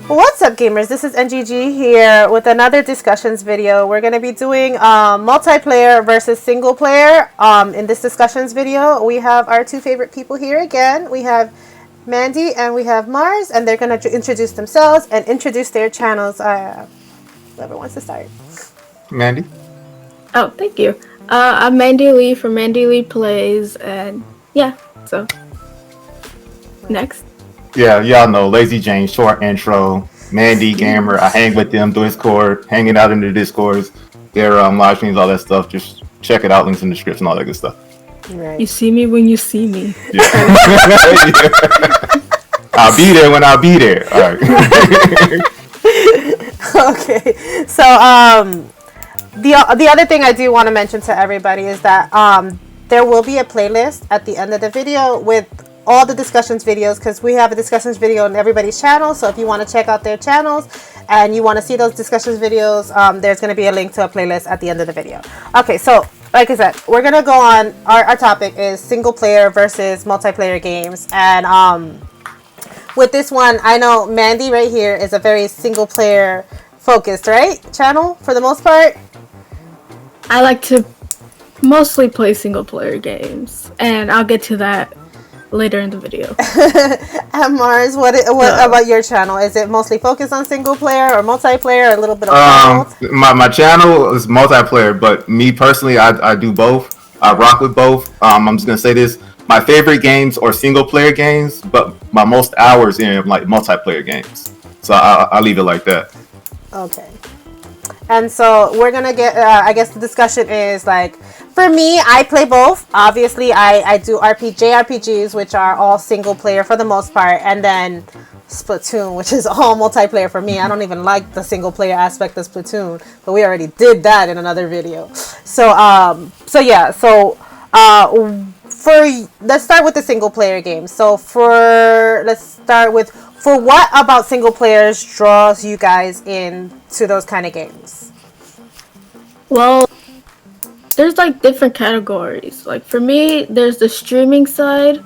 What's up, gamers? This is NGG here with another discussions video. We're going to be doing multiplayer versus single player. In this discussions video, we have our two favorite people here again. We have Mandy and we have Marz, and they're going to introduce themselves and introduce their channels. Whoever wants to start. Mandy. Oh, thank you. I'm Mandylee from Mandyleeplays, and yeah, so next. Yeah, y'all know LazzyJames, short intro. Mandy gamer. I hang with them, Discord, hanging out in the Discords, their live streams, all that stuff. Just check it out, links in the description, all that good stuff. Right. You see me when you see me. Yeah. I'll be there when I'll be there. All right. Okay, so the other thing I do want to mention to everybody is that there will be a playlist at the end of the video with all the discussions videos, because we have a discussions video on everybody's channel. So if you want to check out their channels and you want to see those discussions videos, there's going to be a link to a playlist at the end of the video. Okay, so like I said, we're going to go on. Our topic is single player versus multiplayer games. And with this one, I know Mandy right here is a very single player focused, right? Channel for the most part. I like to mostly play single player games, and I'll get to that later in the video. And Marz, what about your channel? Is it mostly focused on single player or multiplayer, or a little bit of both? My channel is multiplayer, but me personally, I do both. I rock with both. I'm just gonna say this: my favorite games are single player games, but my most hours in like multiplayer games. So I'll leave it like that. Okay. And so we're gonna get. I guess the discussion is like, for me, I play both. Obviously, I do JRPGs, which are all single player for the most part, and then Splatoon, which is all multiplayer for me. I don't even like the single player aspect of Splatoon, but we already did that in another video. So let's start with the single player game. So for what about single players draws you guys into those kind of games? Well, there's like different categories. Like for me, there's the streaming side,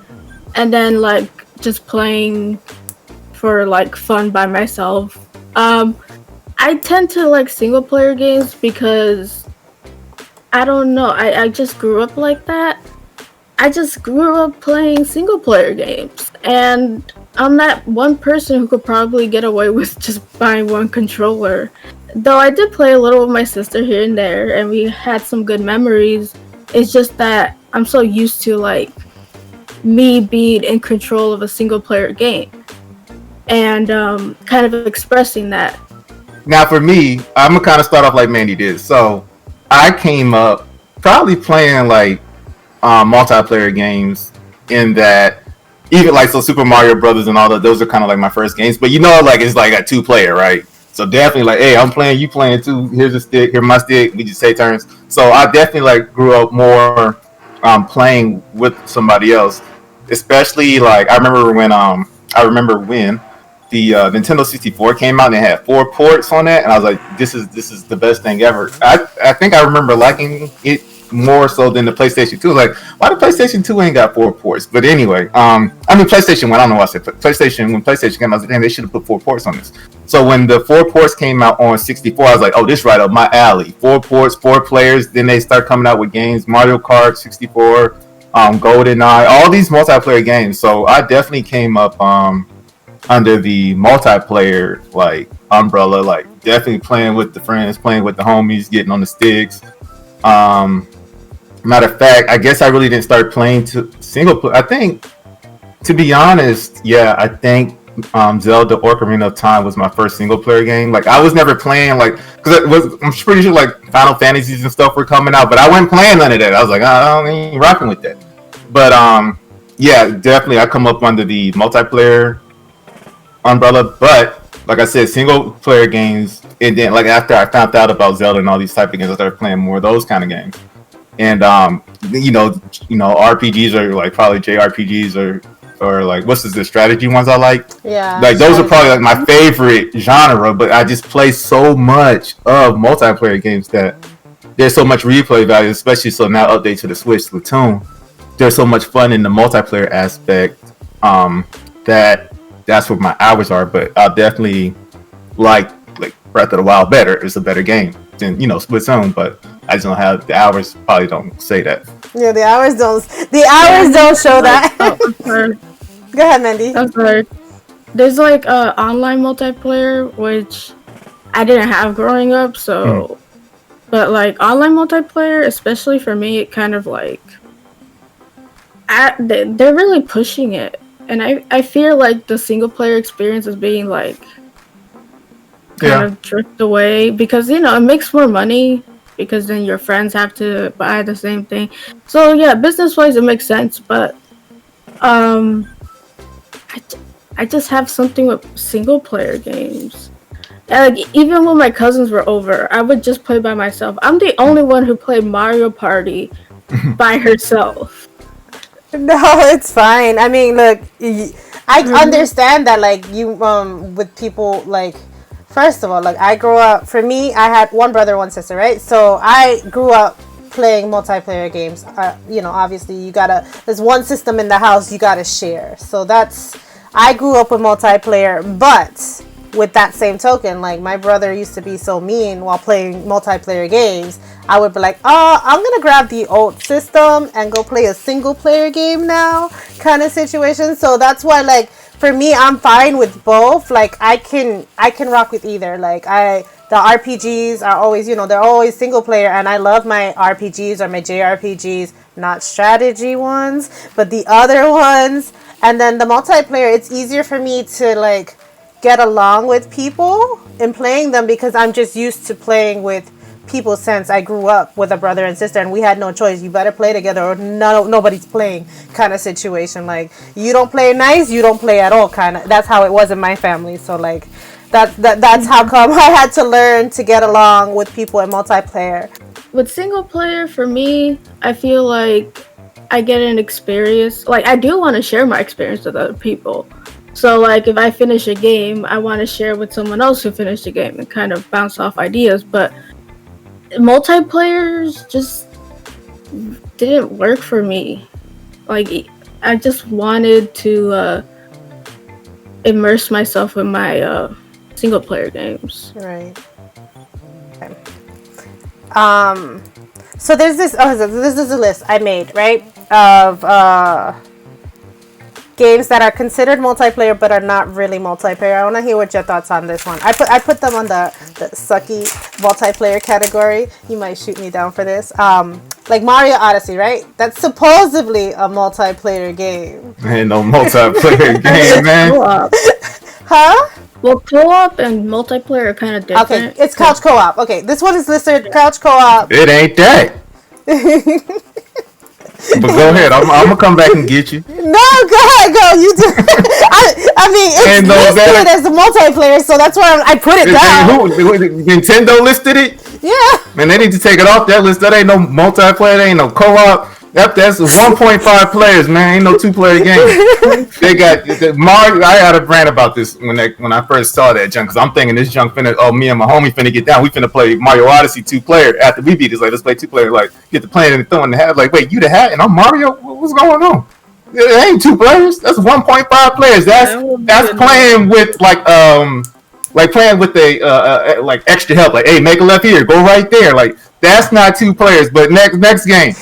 and then like just playing for like fun by myself. I tend to like single player games because I don't know, I just grew up like that. I just grew up playing single player games, and I'm that one person who could probably get away with just buying one controller. Though I did play a little with my sister here and there, and we had some good memories. It's just that I'm so used to like me being in control of a single player game, and kind of expressing that. Now for me, I'm gonna kind of start off like Mandy did. So I came up probably playing like multiplayer games, in that even like so Super Mario Brothers and all that, those are kind of like my first games. But you know, like it's like a 2-player, right? So definitely like, hey, I'm playing, you playing too. Here's a stick, here's my stick. We just take turns. So I definitely like grew up more playing with somebody else. Especially like I remember when the Nintendo 64 came out and it had 4 ports on it, and I was like, this is the best thing ever. I think I remember liking it more so than the PlayStation 2. Like, why the PlayStation 2 ain't got 4 ports? But anyway, PlayStation 1, I don't know why I said PlayStation. When PlayStation came out, I was like, damn, they should have put 4 ports on this. So when the 4 ports came out on 64, I was like, oh, this right up my alley. 4 ports, 4 players. Then they start coming out with games, Mario Kart 64, GoldenEye, all these multiplayer games. So I definitely came up under the multiplayer like umbrella, like definitely playing with the friends, playing with the homies, getting on the sticks. Matter of fact, I guess I really didn't start playing to single player. I think, to be honest, I think Zelda Ocarina of Time was my first single player game. Like I was never playing like, because I'm pretty sure like Final Fantasies and stuff were coming out, but I wasn't playing none of that. I was like, I don't ain't rocking with that. But definitely I come up under the multiplayer umbrella. But like I said, single player games, and then like after I found out about Zelda and all these type of games, I started playing more of those kind of games. And RPGs are like probably JRPGs or like what's the strategy ones I like. Yeah. Like those are probably like my favorite genre, but I just play so much of multiplayer games that there's so much replay value, especially so now update to the Switch Splatoon. There's so much fun in the multiplayer aspect that's where my hours are. But I'll definitely like Breath of the Wild better. It's a better game than Split Zone, but I just don't have the hours. Probably don't say that. Yeah, the hours don't. The hours don't show that. I'm sorry. Go ahead, Mandy. I'm sorry. There's like online multiplayer, which I didn't have growing up, so. But like online multiplayer, especially for me, it kind of like they're really pushing it, and I feel like the single player experience is being like kind of drift away because it makes more money because then your friends have to buy the same thing. So yeah, business wise it makes sense, but I just have something with single player games. And like even when my cousins were over, I would just play by myself. I'm the only one who played Mario Party by herself. No, it's fine. I mean, look, I understand that, like, you, with people, like, first of all, like, I grew up, for me, I had one brother, one sister, right? So I grew up playing multiplayer games. Obviously, there's one system in the house, you gotta share. So I grew up with multiplayer, but with that same token, like, my brother used to be so mean while playing multiplayer games. I would be like, I'm gonna grab the old system and go play a single player game now, kind of situation. So that's why, like, for me, I'm fine with both. Like, I can rock with either. Like, the RPGs are always, they're always single player, and I love my RPGs or my JRPGs, not strategy ones, but the other ones. And then the multiplayer, it's easier for me to, like, get along with people in playing them because I'm just used to playing with people since I grew up with a brother and sister, and we had no choice. You better play together or nobody's playing kind of situation. Like, you don't play nice, you don't play at all kind of. That's how it was in my family. So like that's how come I had to learn to get along with people in multiplayer. With single player, for me, I feel like I get an experience. Like, I do want to share my experience with other people. So, like, if I finish a game, I want to share with someone else who finished the game and kind of bounce off ideas. But multiplayers just didn't work for me. Like, I just wanted to immerse myself in my single-player games. Right. Okay. So there's this. This is a list I made, right, of games that are considered multiplayer but are not really multiplayer. I want to hear what your thoughts on this one. I put them on the sucky multiplayer category. You might shoot me down for this. Like Mario Odyssey, right? That's supposedly a multiplayer game. Ain't no multiplayer game, man. Co-op. Huh? Well, co-op and multiplayer are kind of different. Okay, it's couch co-op. Okay, this one is listed couch co-op. It ain't that. But go ahead. I'm gonna come back and get you. No, go ahead, go. You do. I mean, it's listed as a multiplayer, so that's why I put it down. Nintendo listed it? Yeah. Man, they need to take it off that list. That ain't no multiplayer. That ain't no co-op. That's 1.5 players, man. Ain't no 2-player game. They got Marz. I had a rant about this when I first saw that junk, because I'm thinking this junk finna. Oh, me and my homie finna get down. We finna play Mario Odyssey 2-player. After we beat this, like, let's play 2-player. Like, get the playing and throwing the hat. Like, wait, you the hat and I'm Mario? What's going on? It ain't 2 players. That's 1.5 players. That's playing with like playing with a like extra help. Like, hey, make a left here, go right there. Like, that's not 2 players. But next game.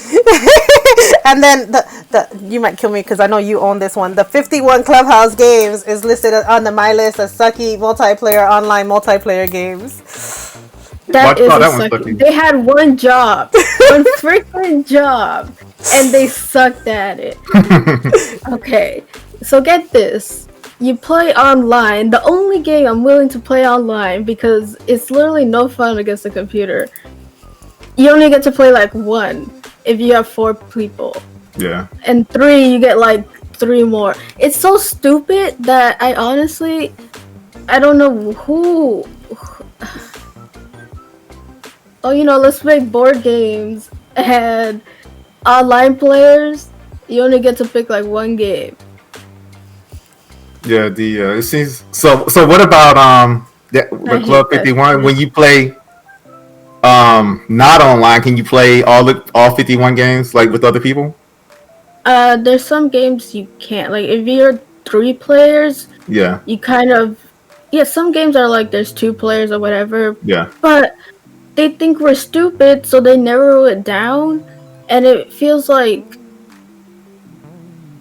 And then the you might kill me because I know you own this one. The 51 Clubhouse games is listed on my list as sucky online multiplayer games. That is sucky. They had one job, one freaking job, and they sucked at it. Okay, so get this. You play online. The only game I'm willing to play online because it's literally no fun against the computer. You only get to play like 1 if you have 4 people. Yeah. And 3, you get like 3 more. It's so stupid that I honestly, I don't know who. Oh, let's make board games and online players. You only get to pick like 1 game. Yeah, it seems so. What about the Club 51? When you play not online, can you play all 51 games like with other people? There's some games you can't. Like if you're 3 players, yeah, you kind of yeah, some games are like there's 2 players or whatever, Yeah. but they think we're stupid, so they narrow it down, and it feels like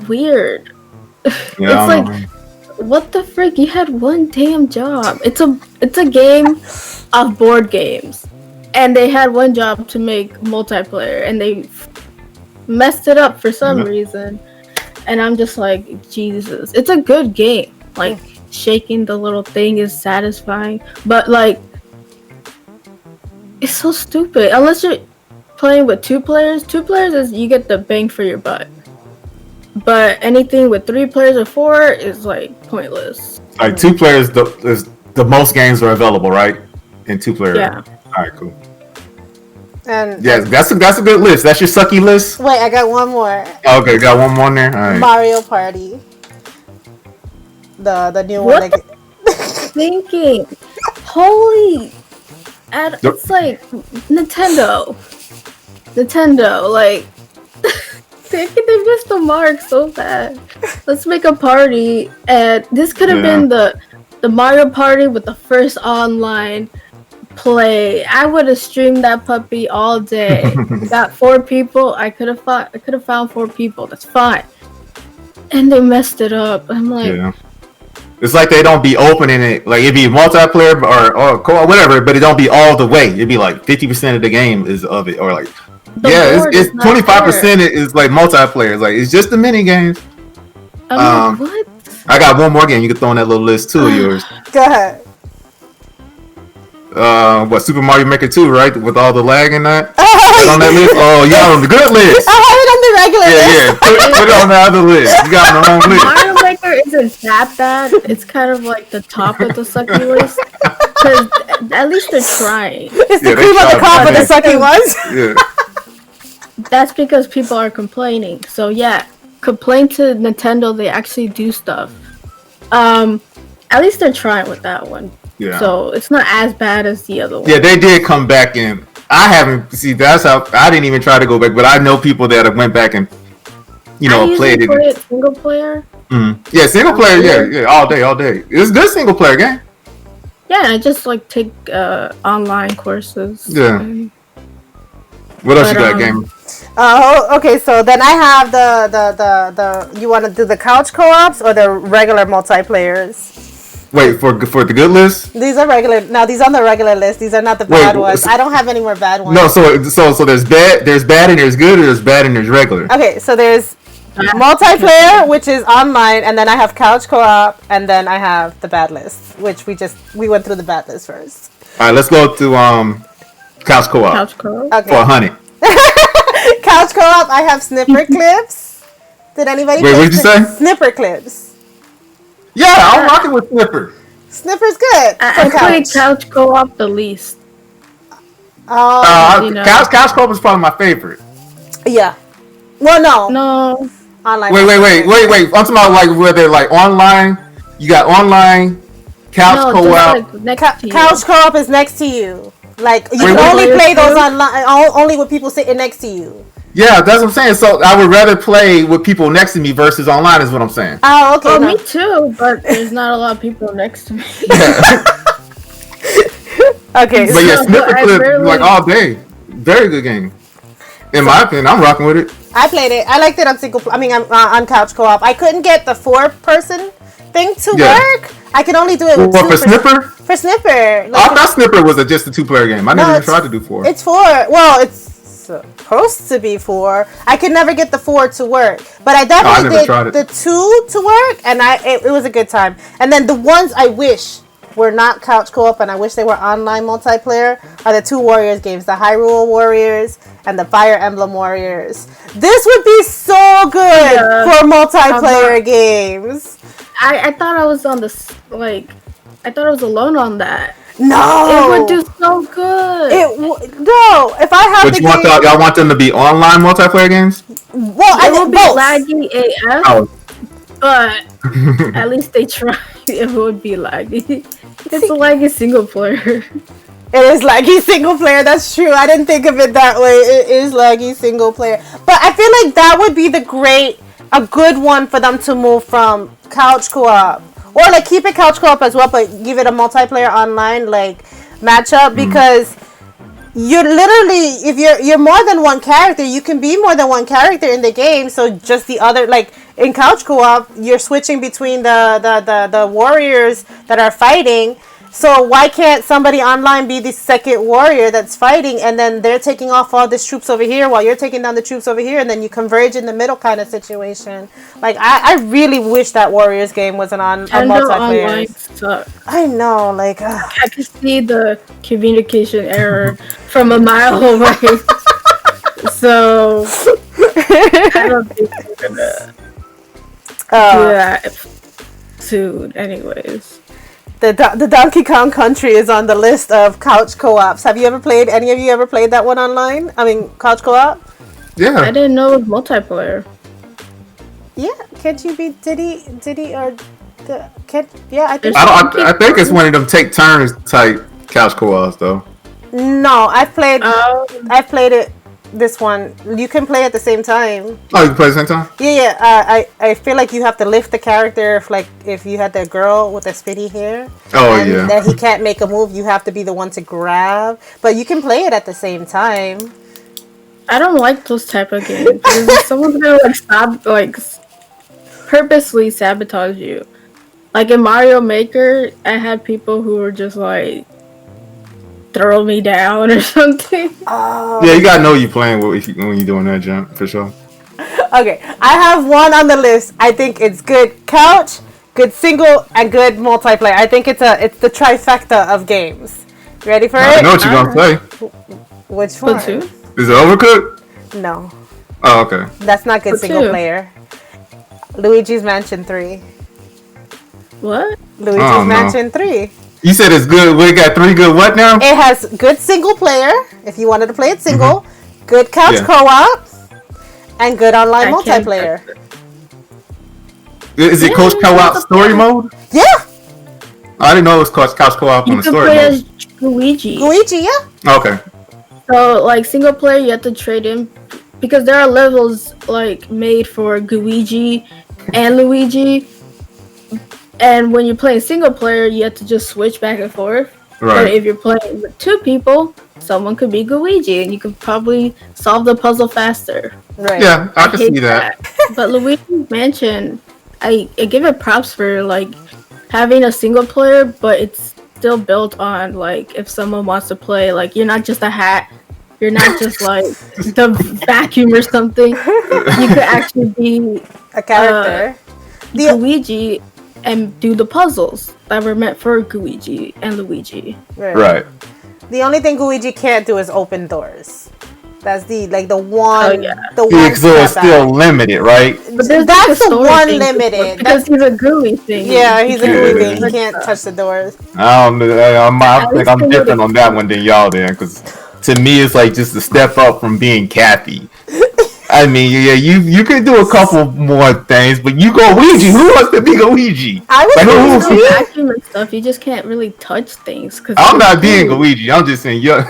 weird. Yeah, It's like, what the frick? You had one damn job. It's a game of board games, and they had one job to make multiplayer, and they messed it up for some reason. And I'm just like, Jesus, it's a good game. Like, shaking the little thing is satisfying, but like, it's so stupid. Unless you're playing with 2 players, 2 players is you get the bang for your butt. But anything with 3 players or 4 is like pointless. Like 2 players, the most games are available, right? In 2 player. Yeah. All right, cool. And Yeah, that's a good list. That's your sucky list. wait, I got one more. Okay, got one more in there. All right. Mario Party. The new What one. Thinking, holy, it's like Nintendo, like they missed the mark so bad. Let's make a party, and this could have been the Mario Party with the first online play. I would have streamed that puppy all day. Got 4 people. I could have found 4 people. That's fine. And they messed it up. I'm like, it's like they don't be opening it. Like it'd be multiplayer or co-op, whatever, but it don't be all the way. It'd be like 50% of the game is of it, or like it's 25% is like multiplayer. It's like it's just the mini games. I'm like, what? I got one more game you can throw on that little list too of yours. Go ahead. What, Super Mario Maker 2, right? With all the lag and that? On that list? Oh, you got on the good list. I have it on the regular list. Yeah. Put it on the other list. You got on the wrong list. Mario Maker isn't that bad. It's kind of like the top of the sucky list. Because at least they're trying. It's the cream of the crop of the sucky ones. Yeah. That's because people are complaining. So yeah, complain to Nintendo. They actually do stuff. At least they're trying with that one. Yeah. So it's not as bad as the other one. Yeah, they did come back in. I haven't that's how I didn't even try to go back, but I know people that have went back and played it. Play it single player. Mm-hmm. Yeah, single player. Yeah, all day. It's a good single player game. Yeah, I just like take online courses. Yeah. What else you got, game? Oh, okay. So then I have the. You want to do the couch co-ops or the regular multiplayers? Wait, for the good list? These are regular. Now these on the regular list. These are not the bad ones. I don't have any more bad ones. No, so there's bad and there's good, or there's bad and there's regular. Okay, so there's multiplayer, which is online, and then I have couch co-op, and then I have the bad list, which we went through the bad list first. All right, let's go to couch co-op. Couch co-op. Okay. For $100. Couch co-op. I have snipper clips. Did anybody? Wait, what did you say? Snipper clips. Yeah, I'm rocking with Snipper. Snipper's good. I play couch co-op the least. Couch co-op is probably my favorite. Yeah. Well, no. Online. Wait. I'm talking about like where they're like online. You got online couch co-op. Like couch co-op is next to you. Like you can only play those online, only with people sitting next to you. Yeah, that's what I'm saying. So I would rather play with people next to me versus online is what I'm saying. Oh, okay. Oh, me too, but there's not a lot of people next to me. Yeah. Okay. But yeah, Snipper Clip, like all day. Very good game. In my opinion, I'm rocking with it. I played it. I liked it on couch co-op. I couldn't get the 4-person thing to work. I can only do it with 2 for Snipper? For Snipper. I thought Snipper was just a 2-player game. I never even tried to do 4. It's 4. Well, it's supposed to be 4. I could never get the 4 to work, but I definitely did the 2 to work, and it was a good time. And then the ones I wish were not couch co-op, and I wish they were online multiplayer, are the 2 Warriors games, the Hyrule Warriors and the Fire Emblem Warriors. This would be so good for multiplayer games. I thought I was on I thought I was alone on that. No, it would do so good. No, if I have but y'all want them to be online multiplayer games? Well, it would be laggy AF, but at least they tried. It would be laggy. It's a laggy single player. It is laggy single player. That's true. I didn't think of it that way. It is laggy single player, but I feel like that would be a good one for them to move from couch co-op or like keep it couch co-op as well, but give it a multiplayer online like matchup because you're literally if you're more than one character, you can be more than one character in the game. So just the other like in couch co-op, you're switching between the warriors that are fighting. So why can't somebody online be the second warrior that's fighting, and then they're taking off all these troops over here while you're taking down the troops over here, and then you converge in the middle kind of situation? Like I really wish that Warriors game wasn't on a multiplayer. I know, like I can see the communication error from a mile away. So I don't think we're gonna do that soon. Anyways. The Donkey Kong Country is on the list of couch co-ops. Have you ever played? Any of you ever played that one online? I mean, couch co-op. Yeah. I didn't know it was multiplayer. Yeah, can't you be Diddy or the can't? Yeah, I think. I think it's one of them take turns type couch co-ops though. No, I've played it. This one, you can play at the same time. Oh, you can play at the same time? Yeah. I feel like you have to lift the character if you had the girl with the spitty hair. Oh, and yeah. that he can't make a move, you have to be the one to grab. But you can play it at the same time. I don't like those type of games. Someone's gonna purposely sabotage you. Like in Mario Maker, I had people who were just like throw me down or something. Yeah, you gotta know you're playing when you're doing that jump for sure. Okay, I have one on the list. I think it's good couch, good single, and good multiplayer. I think it's the trifecta of games. Ready for it? I know what you're gonna say. Which one? Splatoon? Is it Overcooked? No. Oh, okay. That's not good Splatoon. single player. Luigi's Mansion 3. What? Luigi's Mansion 3. You said it's good. We got 3 good what now? It has good single player, if you wanted to play it single, good couch co-op, and good online multiplayer. Is it couch co-op story mode? Yeah. I didn't know it was couch co-op on the story mode. You can play as Luigi. Luigi, yeah. Okay. So, like, single player, you have to trade in, because there are levels, like, made for Luigi and Luigi. And when you're playing single player, you have to just switch back and forth. Right. But if you're playing with 2 people, someone could be Luigi, and you could probably solve the puzzle faster. Right. Yeah, I can see that. But Luigi's Mansion, I give it props for like having a single player, but it's still built on like if someone wants to play, like you're not just a hat. You're not just like the vacuum or something. You could actually be a character. Luigi. And do the puzzles that were meant for Luigi and Luigi. Right. The only thing Luigi can't do is open doors. That's the one. Oh, yeah. So it's still limited, right? But that's the one limited. Because he's a gooey thing. Yeah, he's a gooey thing. He can't touch the doors. I think I'm different on that one than y'all then, because to me it's like just a step up from being Kathy. I mean, yeah, you could do a couple more things, but you go Ouija. Who wants to be Luigi? I was Luigi. Vacuum and stuff. You just can't really touch things. I'm not being Luigi. I'm just saying, yeah.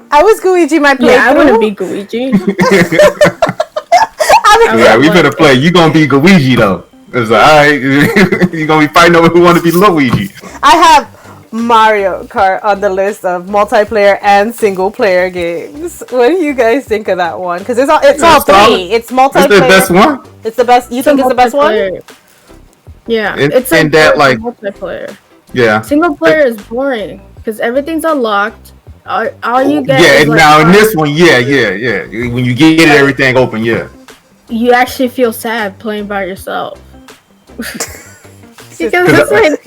I was Luigi my playthrough. Yeah, I wouldn't be Luigi. Yeah, we better play. You gonna be Luigi though? It's like, all right, you gonna be fighting over who want to be Luigi. I have Mario Kart on the list of multiplayer and single player games. What do you guys think of that one? Because it's all 3. It's multiplayer. It's the best one. It's the best. You think it's the best one? Yeah, it's that like multiplayer. Yeah. Single player is boring because everything's unlocked. All you get. Yeah, is like, now in this one, yeah. When you get everything open, yeah. You actually feel sad playing by yourself. Because it's like.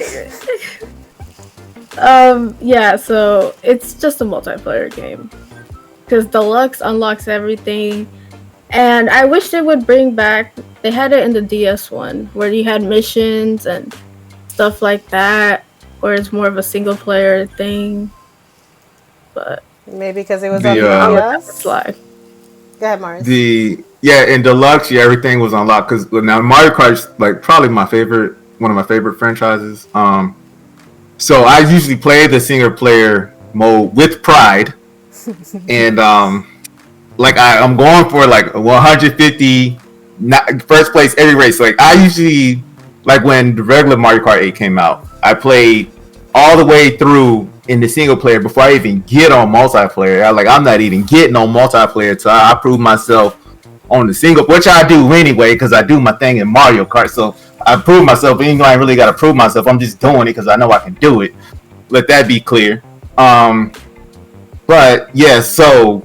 Yeah, so it's just a multiplayer game. Because Deluxe unlocks everything. And I wish they would bring back, they had it in the DS one, where you had missions and stuff like that, where it's more of a single player thing. But maybe because it was on the DS. Go ahead, Marz. In Deluxe, everything was unlocked. Because now Mario Kart is like probably one of my favorite franchises. So I usually play the single player mode with pride, and like I'm going for like 150 first place every race. Like I usually like when the regular Mario Kart 8 came out, I played all the way through in the single player before I even get on multiplayer. I'm not even getting on multiplayer till I prove myself on the single, which I do anyway because I do my thing in Mario Kart. So I prove myself, even though I really got to prove myself. I'm just doing it because I know I can do it. Let that be clear. But yeah, so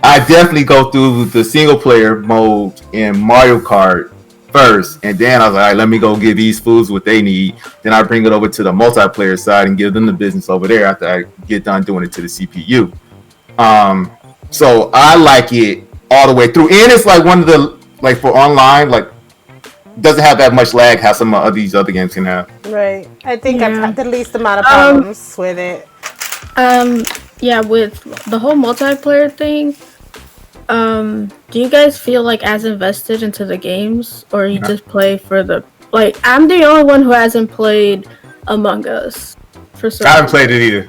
I definitely go through the single player mode in Mario Kart first, and then I was like, all right, let me go give these fools what they need. Then I bring it over to the multiplayer side and give them the business over there after I get done doing it to the CPU. So I like it all the way through, and it's like one of the like for online, like doesn't have that much lag how some of these other games can have. Right. I think I've had the least amount of problems with it. Yeah, with the whole multiplayer thing, do you guys feel like as invested into the games, or you just play for the like? I'm the only one who hasn't played Among Us for some. I haven't played it either.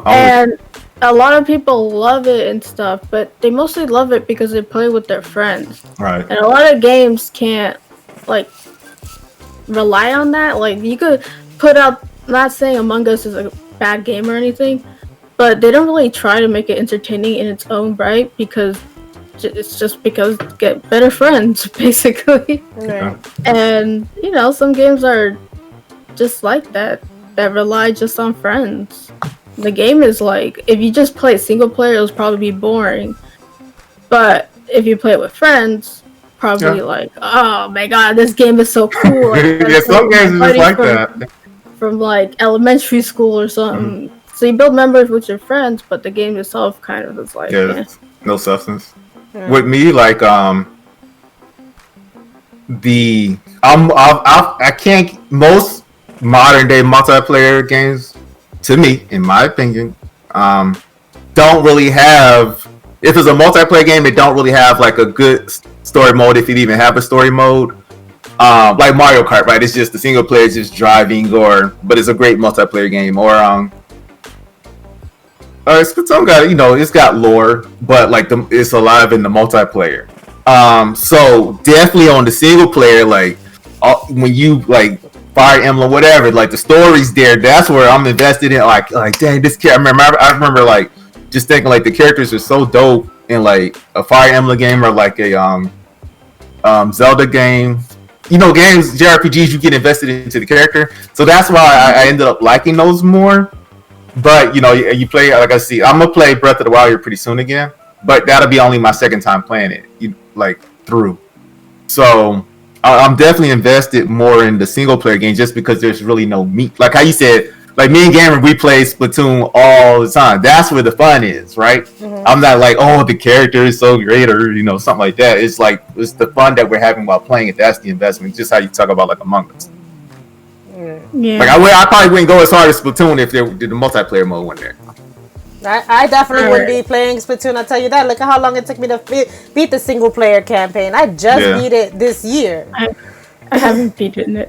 And a lot of people love it and stuff, but they mostly love it because they play with their friends. Right. And a lot of games can't like rely on that. Like you could put out, not saying Among Us is a bad game or anything, but they don't really try to make it entertaining in its own right because it's just because get better friends basically. Right. And you know, some games are just like that rely just on friends. The game is like, if you just play single player, it'll probably be boring. But if you play it with friends, probably like, oh my god, this game is so cool. Like, yeah, some games are just like that. From like elementary school or something. So you build memories with your friends, but the game itself kind of is like, no substance. Yeah. With me, like I can't, most modern day multiplayer games, to me, in my opinion, don't really have. If it's a multiplayer game, it don't really have like a good story mode. If it even have a story mode, like Mario Kart, right? It's just the single player, just driving, but it's a great multiplayer game. Or Splatoon got, it's got lore, but like it's alive in the multiplayer. So definitely on the single player, like when you like Fire Emblem, whatever, like the story's there. That's where I'm invested in. Like dang, this character. I remember like just thinking like the characters are so dope in like a Fire Emblem game or like a Zelda game. Games, JRPGs, you get invested into the character. So that's why I ended up liking those more. But you play, like I see, I'm gonna play Breath of the Wild here pretty soon again. But that'll be only my second time playing it, through. So I'm definitely invested more in the single player game just because there's really no meat. Like how you said, like me and Gamer, we play Splatoon all the time. That's where the fun is, right? Mm-hmm. I'm not like, oh, the character is so great or something like that. It's like it's the fun that we're having while playing it. That's the investment. Just how you talk about like Among Us. Yeah. Like I probably wouldn't go as hard as Splatoon if there did the multiplayer mode one there. I definitely wouldn't be playing Splatoon. I'll tell you that. Look at how long it took me to beat the single player campaign. I just beat it this year. I haven't beaten it.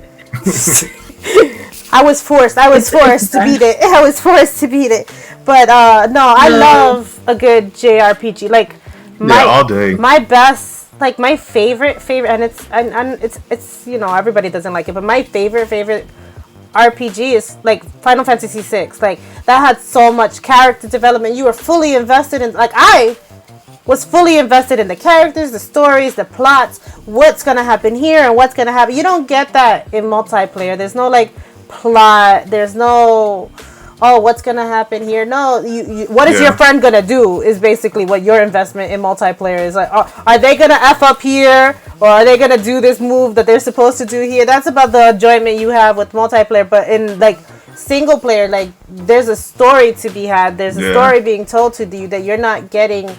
I was forced to beat it. I was forced to beat it. But no, I love a good JRPG. Like all day. My best, like my favorite, and it's everybody doesn't like it, but my favorite RPG is like Final Fantasy VI. Like that had so much character development. You were fully invested in. Like I was fully invested in the characters, the stories, the plots, what's gonna happen here and what's gonna happen. You don't get that in multiplayer. There's no like plot. There's no what's gonna happen here. No, what is your friend gonna do is basically what your investment in multiplayer is. Like, are they gonna F up here or are they gonna do this move that they're supposed to do here? That's about the enjoyment you have with multiplayer. But in like single player, like there's a story to be had. There's a story being told to you that you're not getting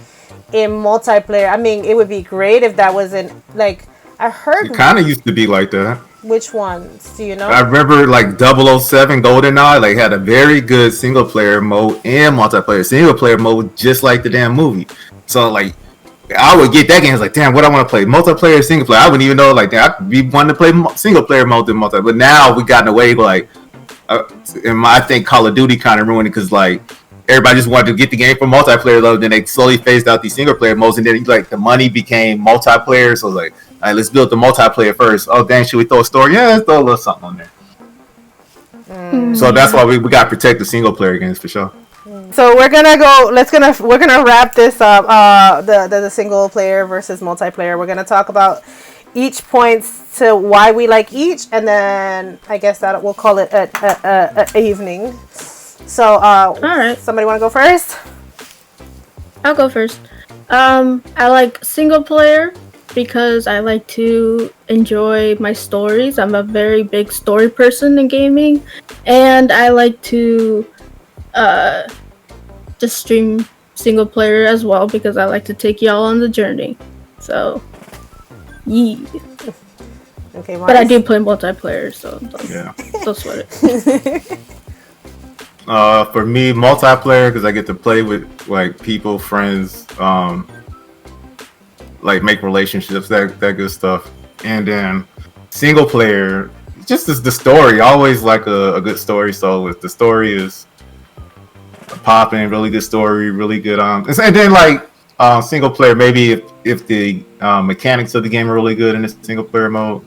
in multiplayer. I mean, it would be great if that wasn't like I heard. It kind of used to be like that. Which ones do you know? I remember like 007 GoldenEye like had a very good single player mode and multiplayer single player mode just like the damn movie. So like I would get that game. I was like, damn, what I want to play? Multiplayer, single player. I wouldn't even know like that. I'd be wanting to play single player mode than multiplayer. But now we gotten away like, and I think Call of Duty kind of ruined it because like everybody just wanted to get the game for multiplayer though. Then they slowly phased out these single player modes, and then like the money became multiplayer. So like right, let's build the multiplayer first. Oh dang, should we throw a story? Yeah, let's throw a little something on there. So that's why we got to protect the single player games for sure. So we're gonna wrap this up. The single player versus multiplayer. We're gonna talk about each points to why we like each, and then I guess that we'll call it a evening. So all right, somebody want to go first? I'll go first. I like single player because I like to enjoy my stories. I'm a very big story person in gaming, and I like to just stream single player as well because I like to take y'all on the journey. So, yeah. Okay, Marz. But I do play multiplayer, so don't sweat it. For me, multiplayer because I get to play with like people, friends, like make relationships, that good stuff. And then single player, just as the story, always like a good story. So if the story is popping, really good story, really good and then like single player, maybe if the mechanics of the game are really good in the single player mode,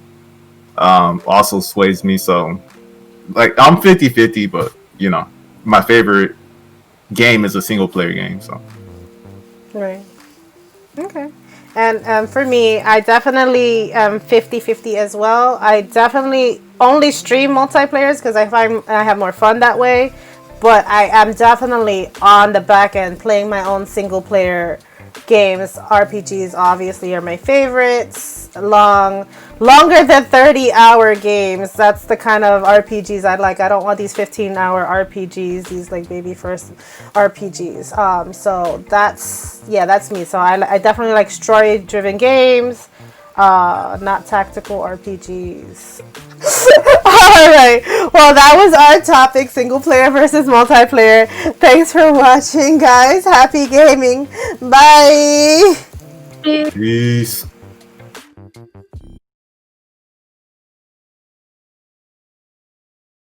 also sways me. So like I'm 50-50, but you know, my favorite game is a single player game. So right, okay. And for me, I definitely am 50-50 as well. I definitely only stream multiplayers because I find I have more fun that way. But I am definitely on the back end playing my own single player games. RPGs obviously are my favorites. Longer than 30-hour games. That's the kind of RPGs I like. I don't want these 15-hour RPGs, these like baby first RPGs. So that's me. So I definitely like story driven games, not tactical RPGs. Alright, well that was our topic, single player versus multiplayer. Thanks for watching, guys. Happy gaming. Bye. peace.